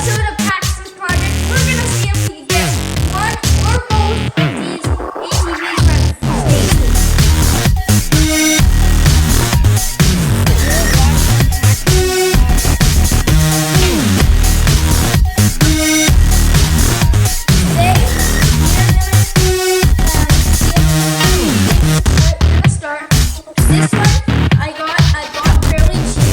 to the Paxtons Project. We're gonna see if we can get one or both of these ATVs running. This one I bought fairly cheap.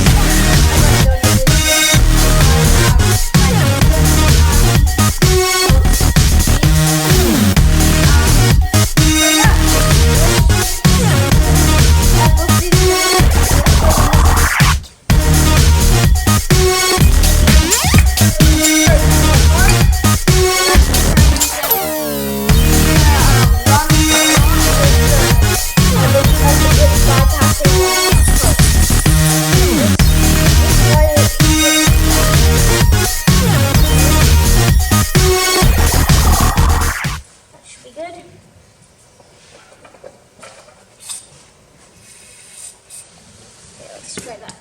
Let's try that.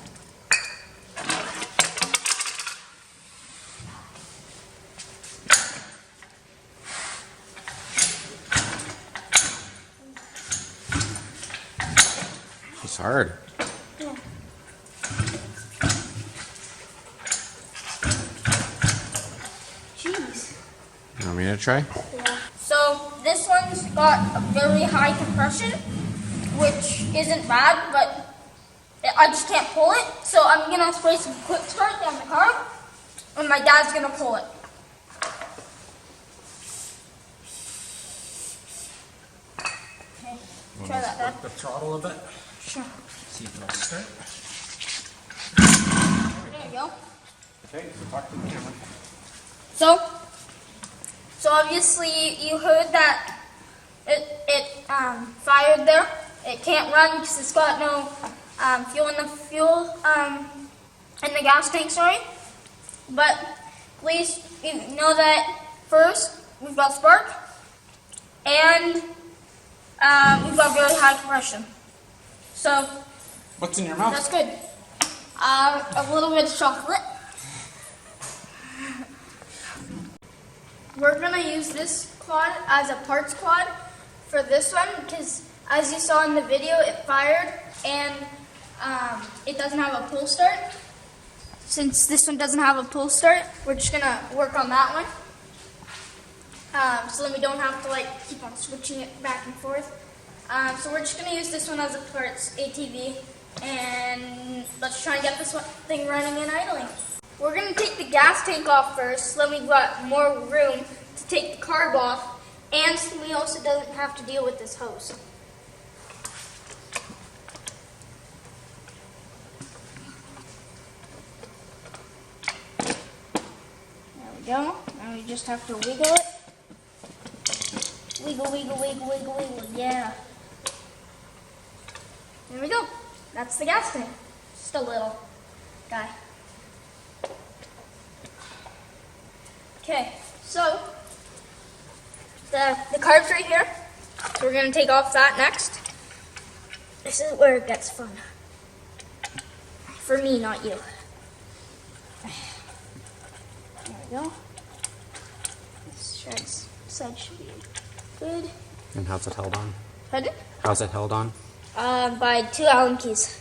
It's hard. Yeah. Jeez. You want me to try? Yeah. So this one's got a very high compression, which isn't bad, but I just can't pull it. So I'm gonna spray some quick start down the carb, and my dad's gonna pull it. Okay, try that, Dad. Work the throttle a bit. Sure. See if it'll start. There you go. Okay, so talk to the camera. So obviously you heard that it fired there. It can't run because it's got no fuel in the gas tank. Sorry, but please know that first we've got spark and we've got very high compression. So What's in your mouth? that's good. A little bit of chocolate. We're gonna use this quad as a parts quad for this one because, as you saw in the video, it fired and it doesn't have a pull start. Since this one doesn't have a pull start, we're just gonna work on that one. So then we don't have to keep on switching it back and forth. So we're just gonna use this one as a parts ATV, and let's try and get this thing running and idling. We're going to take the gas tank off first, so then we've got more room to take the carb off, and so we also doesn't have to deal with this hose. There we go. Now we just have to wiggle it. Wiggle, wiggle, wiggle, wiggle, wiggle, yeah. There we go. That's the gas tank. Just a little guy. Okay, so the carb's right here. So we're gonna take off that next. This is where it gets fun. For me, not you. There we go. This side should be good. And how's it held on? Pardon? How's it held on? By 2 Allen keys.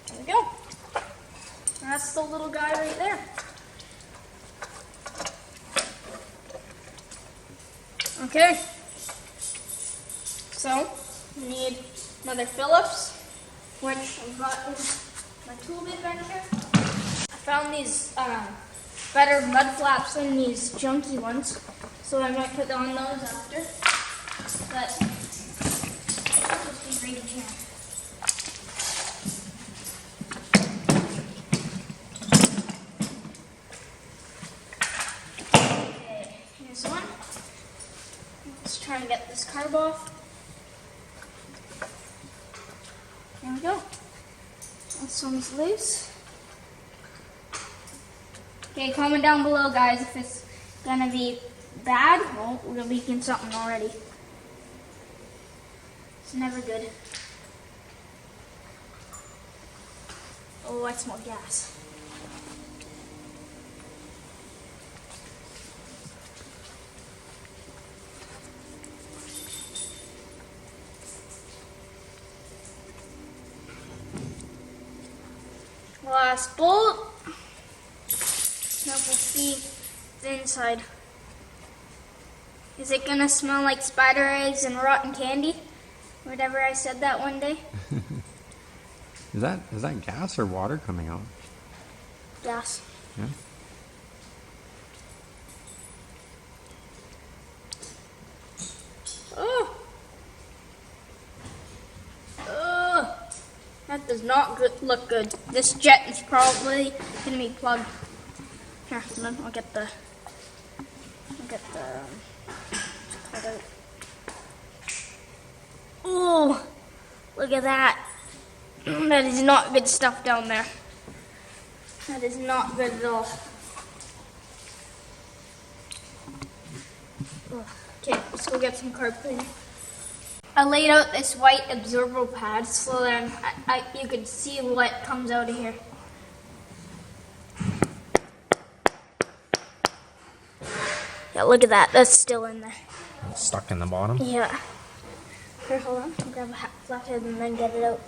There we go. That's the little guy right there. Okay. So, we need another Phillips, which I've got in my tool bin back here. I found these better mud flaps than these junky ones, so I might put on those after. But let's be great here. Okay, here's one. Let's try and get this carb off. There we go. This one's loose. Okay, comment down below, guys, if it's gonna be bad. Well, we're leaking something already. It's never good. Oh, I smell gas. Last bolt. Now we'll see the inside. Is it gonna smell like spider eggs and rotten candy? Whatever I said that one day. Is that gas or water coming out? Gas. Yeah. Oh. Oh. That does not look good. This jet is probably gonna be plugged. Here, then I'll get the. Cut out. Oh, look at that. That is not good stuff down there. That is not good at all. Okay, let's go get some carb cleaner. I laid out this white absorbable pad so that you could see what comes out of here. Yeah, look at that. That's still in there. It's stuck in the bottom? Yeah. Here, hold on. I'll grab a flathead and then get it out.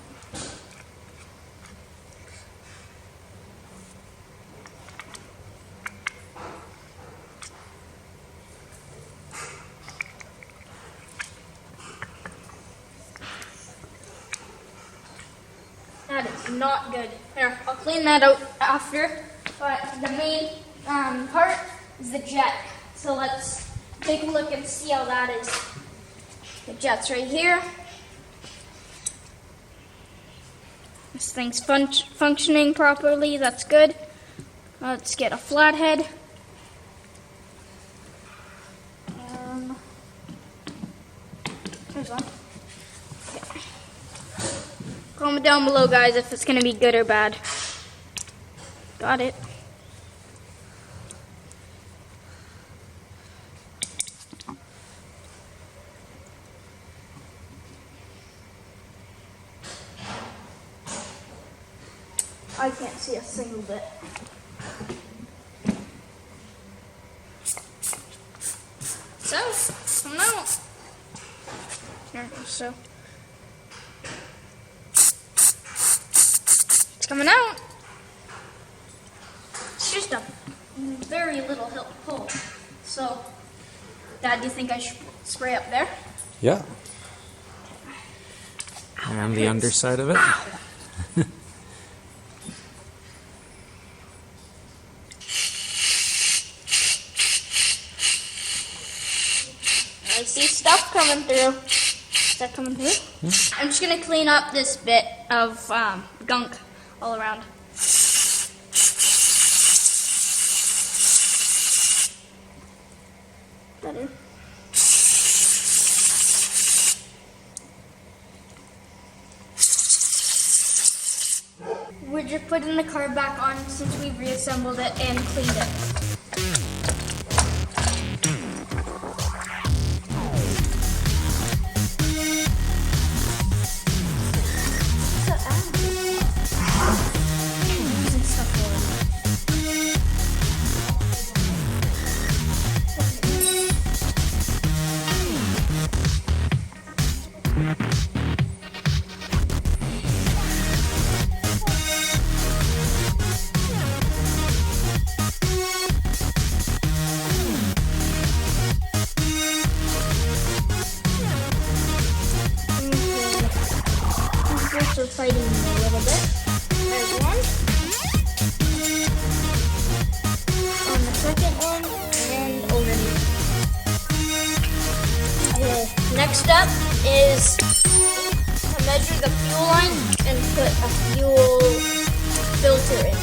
That is not good. Here, I'll clean that out after. But the main part is the jet. So let's take a look and see how that is. The jet's right here. This thing's functioning properly. That's good. Let's get a flathead. Here's one. Okay. Comment down below, guys, if it's going to be good or bad. Got it. I can't see a single bit. So, come out. Here, so. It's coming out. It's just a very little hole. So, Dad, do you think I should spray up there? Yeah. And the underside of it. I see stuff coming through. Is that coming through? Yeah. I'm just going to clean up this bit of gunk all around. Better. We're just putting the car back on since we reassembled it and cleaned it. Also fighting a little bit. There's one. On the second one, and already. Okay, next up is to measure the fuel line and put a fuel filter in.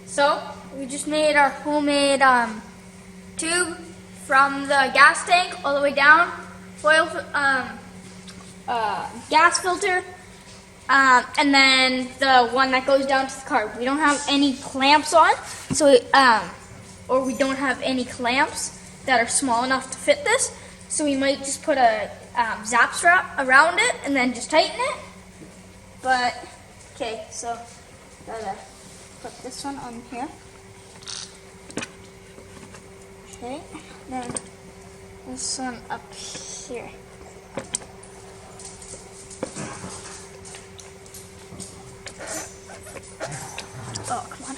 So, we just made our homemade tube from the gas tank all the way down, gas filter, and then the one that goes down to the carb. We don't have any clamps on, so or we don't have any clamps that are small enough to fit this. So we might just put a zap strap around it and then just tighten it. But okay, so gotta put this one on here. Okay, then this one up here. Oh, come on.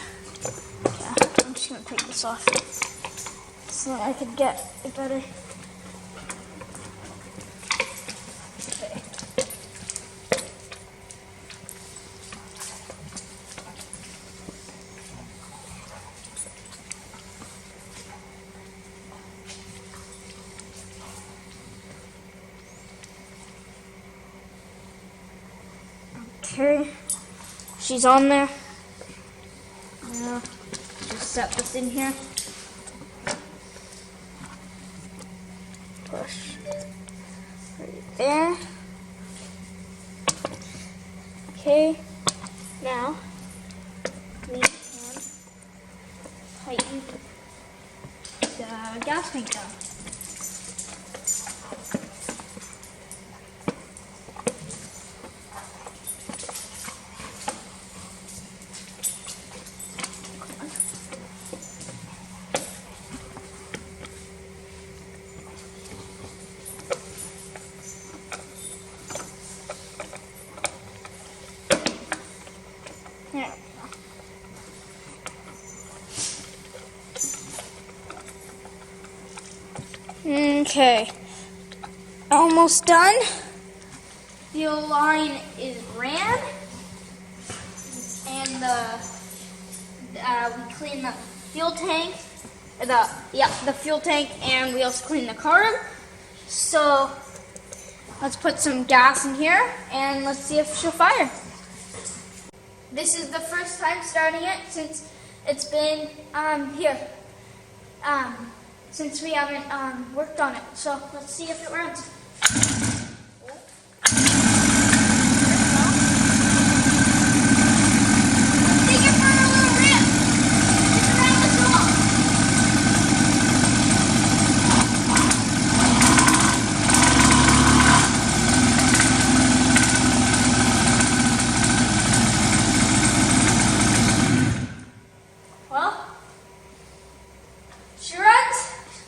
Okay, I'm just gonna take this off so I could get it better. Okay. Okay, she's on there. Now, just set this in here. Push right there. Okay, now we can tighten the gas tank down. Okay, almost done. Fuel line is ran, and we clean the fuel tank. The fuel tank, and we also clean the carb. So let's put some gas in here, and let's see if she'll fire. This is the first time starting it since it's been here. Since we haven't worked on it. So let's see if it runs. Let's take it for a little rip. Just around the top. Well, she runs.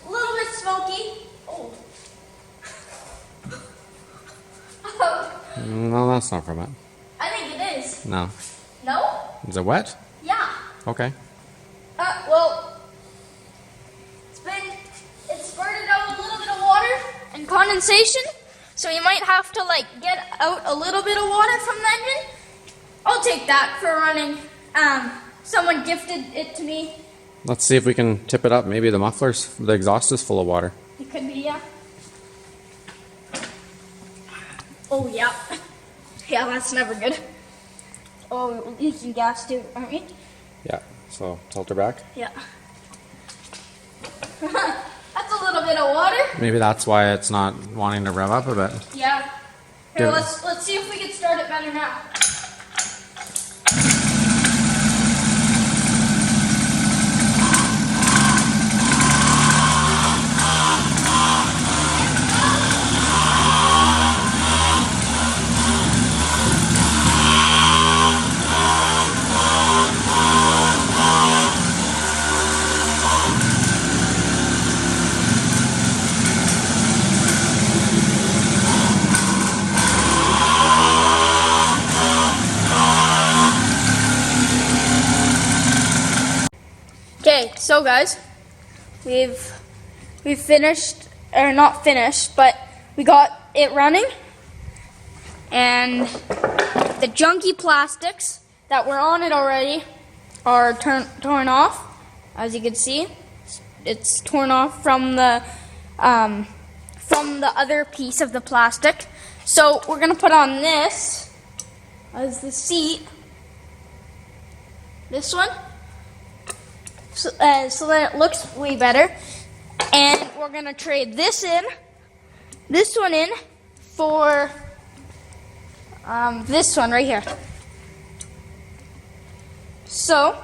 A little bit smoky. Oh. No, that's not from it. I think it is. No. No? Is it wet? Yeah. Okay. Well, it spurted out a little bit of water and condensation, so you might have to get out a little bit of water from the engine. I'll take that for running. Someone gifted it to me. Let's see if we can tip it up. Maybe the exhaust is full of water. It could be, yeah. Oh, yeah. Yeah, that's never good. Oh, we're leaking gas too, aren't we? Yeah. So tilt her back. Yeah. That's a little bit of water. Maybe that's why it's not wanting to rev up a bit. Yeah. Here, Good. let's see if we can start it better now. Okay, so guys, we've finished, or not finished, but we got it running, and the junky plastics that were on it already are torn off. As you can see, it's torn off from the other piece of the plastic. So we're gonna put on this as the seat. This one. So that it looks way better, and we're gonna trade this one in for This one right here. So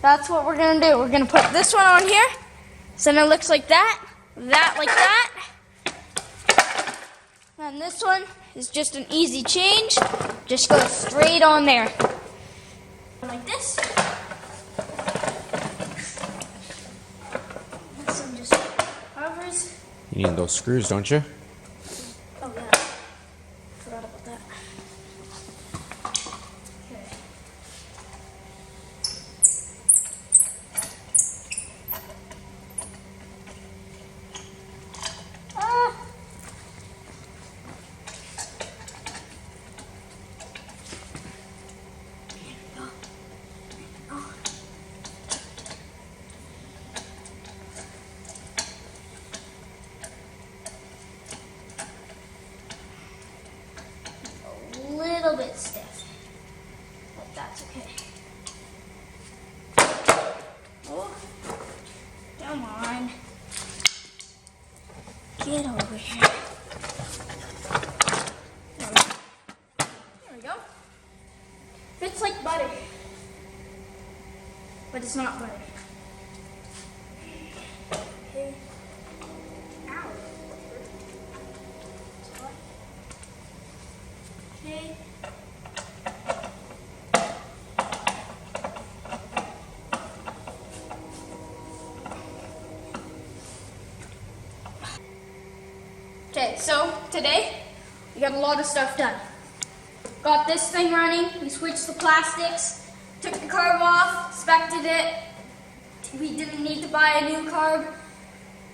that's what we're gonna do. We're gonna put this one on here, so then it looks like that, that like that. And this one is just an easy change. Just go straight on there. Like this. This one just hovers. You need those screws, don't you? Oh yeah, forgot about that. Okay. Little bit stiff, but that's okay. Oh, come on. Get over here. There we go. Fits like butter, but it's not butter. Okay. Ow. Okay. Okay, so today we got a lot of stuff done. Got this thing running, we switched the plastics, took the carb off, inspected it. We didn't need to buy a new carb.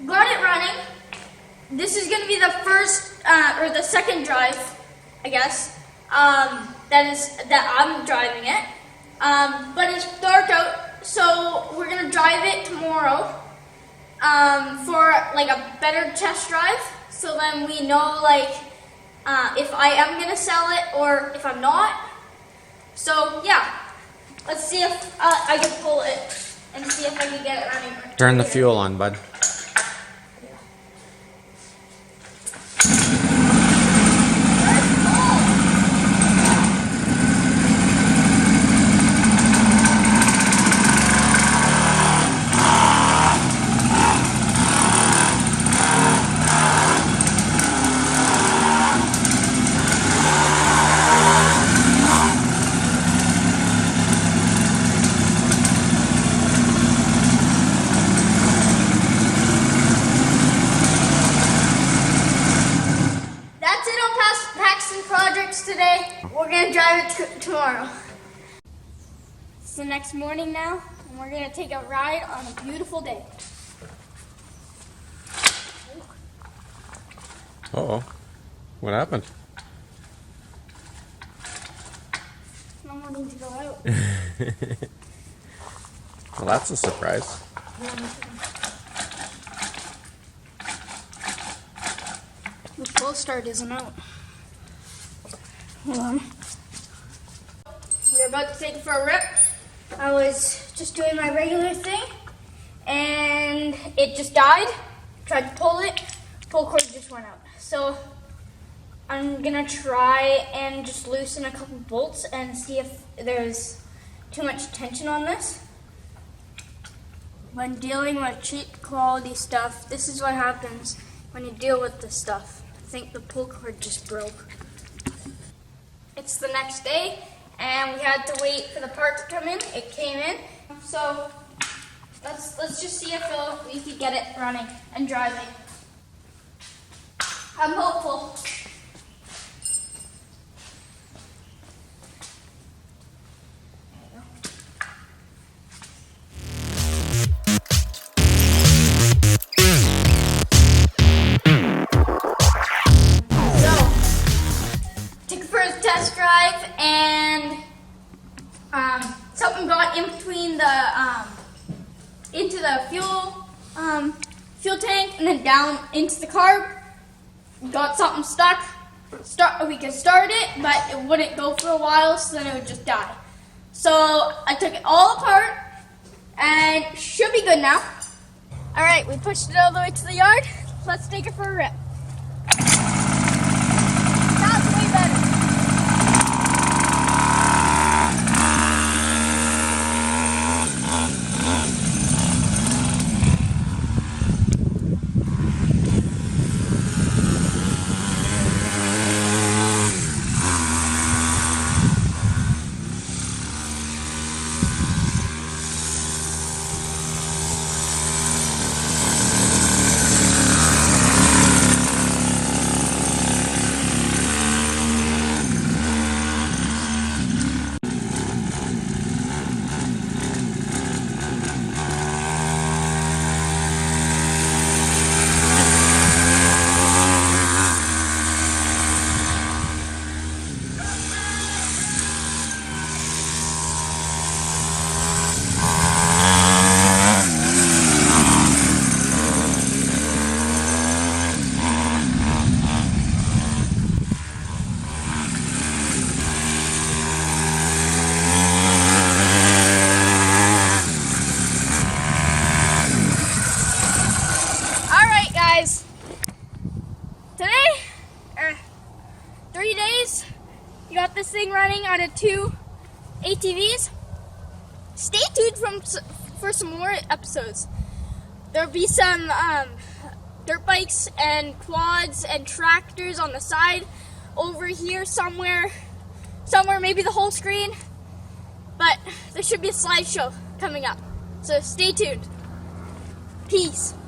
Got it running. This is gonna be the first, or the second drive, I guess, that I'm driving it. But it's dark out, so we're gonna drive it tomorrow for like a better test drive. So then we know like if I am gonna sell it or if I'm not. So yeah, let's see if I can pull it and see if I can get it running. Turn the fuel on, bud. Paxtons Projects today. We're gonna drive it tomorrow. It's the next morning now, and we're gonna take a ride on a beautiful day. Uh-oh. What happened? No one needs to go out. Well, that's a surprise. The pull start isn't out. Hold on. We're about to take it for a rip. I was just doing my regular thing, and it just died. Tried to pull it, pull cord just went out. So I'm gonna try and just loosen a couple bolts and see if there's too much tension on this. When dealing with cheap quality stuff, this is what happens when you deal with this stuff. I think the pull cord just broke. It's the next day, and we had to wait for the part to come in. It came in, so let's just see if we can get it running and driving. I'm hopeful. Test drive, and something got in between the into the fuel tank and then down into the carb. Got something stuck. We could start it, but it wouldn't go for a while, so then it would just die. So I took it all apart, and it should be good now. All right, we pushed it all the way to the yard. Let's take it for a rip. Sounds way better. guys, today, 3 days, you got this thing running out of 2 ATVs. Stay tuned for some more episodes. There'll be some dirt bikes and quads and tractors on the side over here somewhere, maybe the whole screen, but there should be a slideshow coming up, so stay tuned. Peace.